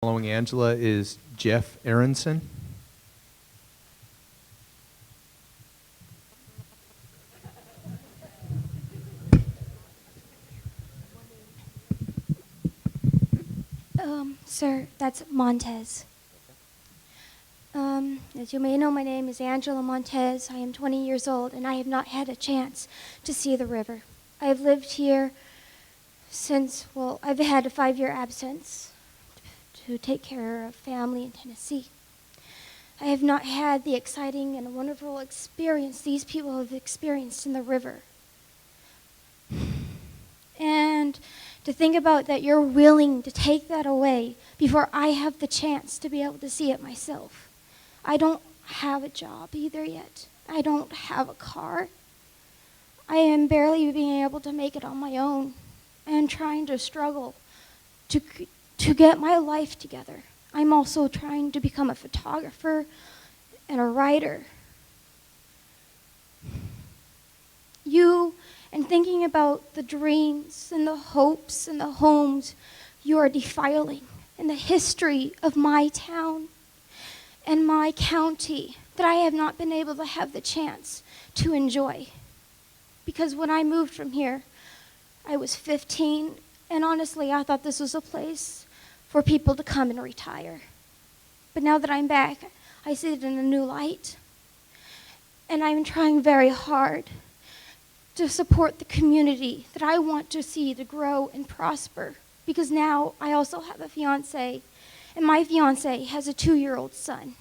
Following Angela is Jeff Aronson. Sir, that's Montez. As you may know, my name is Angela Montez. I am 20 years old, and I have not had a chance to see the river. I have lived here since, I've had a 5-year absence to take care of family in Tennessee. I have not had the exciting and wonderful experience these people have experienced in the river. And to think about that you're willing to take that away before I have the chance to be able to see it myself. I don't have a job either yet. I don't have a car. I am barely being able to make it on my own and trying to struggle to get my life together. I'm also trying to become a photographer and a writer. And thinking about the dreams and the hopes and the homes you are defiling and the history of my town and my county that I have not been able to have the chance to enjoy. Because when I moved from here, I was 15, and honestly, I thought this was a place for people to come and retire. But now that I'm back, I see it in a new light. And I'm trying very hard to support the community that I want to see to grow and prosper. Because now I also have a fiance, and my fiance has a 2-year-old son.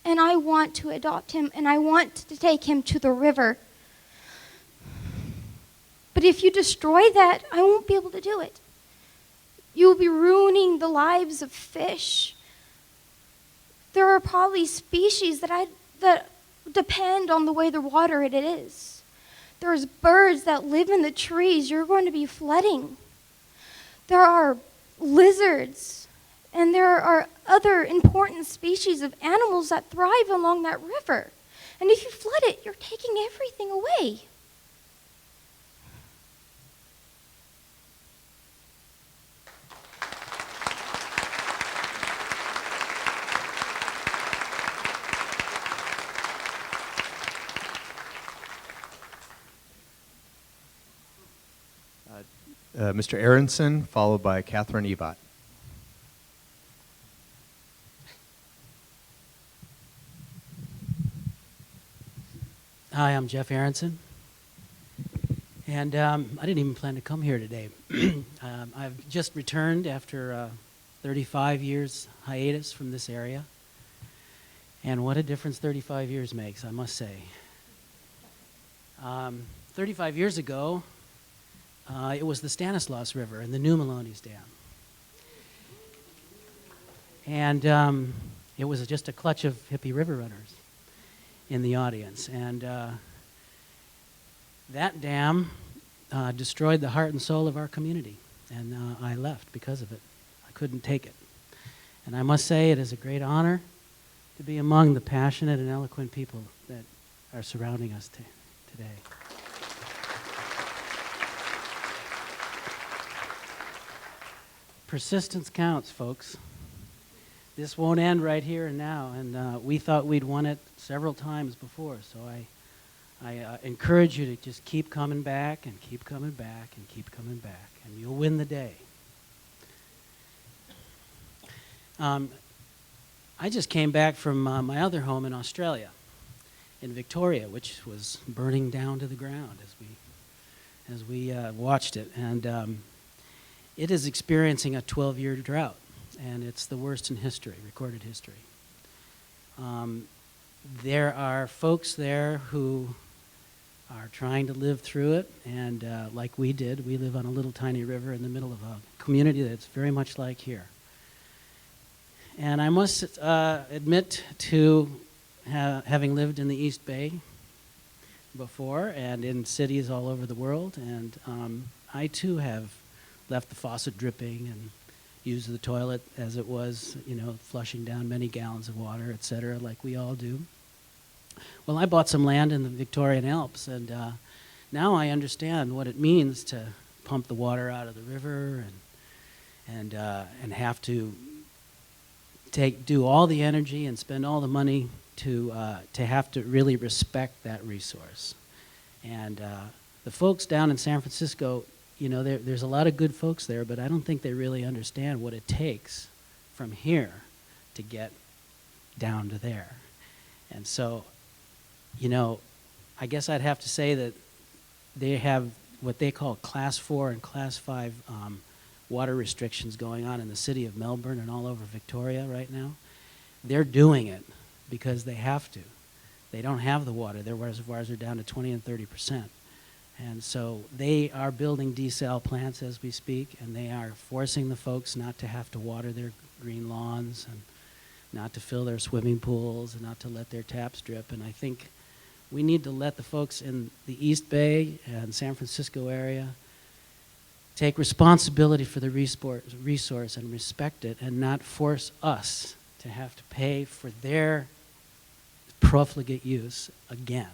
And I want to adopt him, and I want to take him to the river. But if you destroy that, I won't be able to do it. You will be ruining the lives of fish. There are probably species that depend on the way the water it is. There's birds that live in the trees you're going to be flooding. There are lizards, and there are other important species of animals that thrive along that river. And if you flood it, you're taking everything away. Mr. Aronson, followed by Catherine Ebott. Hi, I'm Jeff Aronson, and I didn't even plan to come here today. I've just returned after 35 years hiatus from this area, and what a difference 35 years makes, I must say. 35 years ago, it was the Stanislaus River and the New Maloney's Dam. And it was just a clutch of hippie river runners in the audience. And that dam destroyed the heart and soul of our community. And I left because of it. I couldn't take it. And I must say it is a great honor to be among the passionate and eloquent people that are surrounding us today. Persistence counts, folks. This won't end right here and now, and we thought we'd won it several times before, so I encourage you to just keep coming back and keep coming back and keep coming back, and you'll win the day. I just came back from my other home in Australia, in Victoria, which was burning down to the ground as we watched it, and it is experiencing a 12-year drought, and it's the worst in history, recorded history. There are folks there who are trying to live through it, and like we did, we live on a little tiny river in the middle of a community that's very much like here. And I must admit to having lived in the East Bay before and in cities all over the world, and I too have left the faucet dripping and used the toilet as it was, flushing down many gallons of water, etc., like we all do. Well, I bought some land in the Victorian Alps, and now I understand what it means to pump the water out of the river and have to do all the energy and spend all the money to have to really respect that resource. And the folks down in San Francisco, you know, there's a lot of good folks there, but I don't think they really understand what it takes from here to get down to there. And so, you know, I guess I'd have to say that they have what they call Class 4 and Class 5 water restrictions going on in the city of Melbourne and all over Victoria right now. They're doing it because they have to. They don't have the water. Their reservoirs are down to 20 and 30%. And so they are building desal plants as we speak, and they are forcing the folks not to have to water their green lawns and not to fill their swimming pools and not to let their taps drip. And I think we need to let the folks in the East Bay and San Francisco area take responsibility for the resource and respect it, and not force us to have to pay for their profligate use again.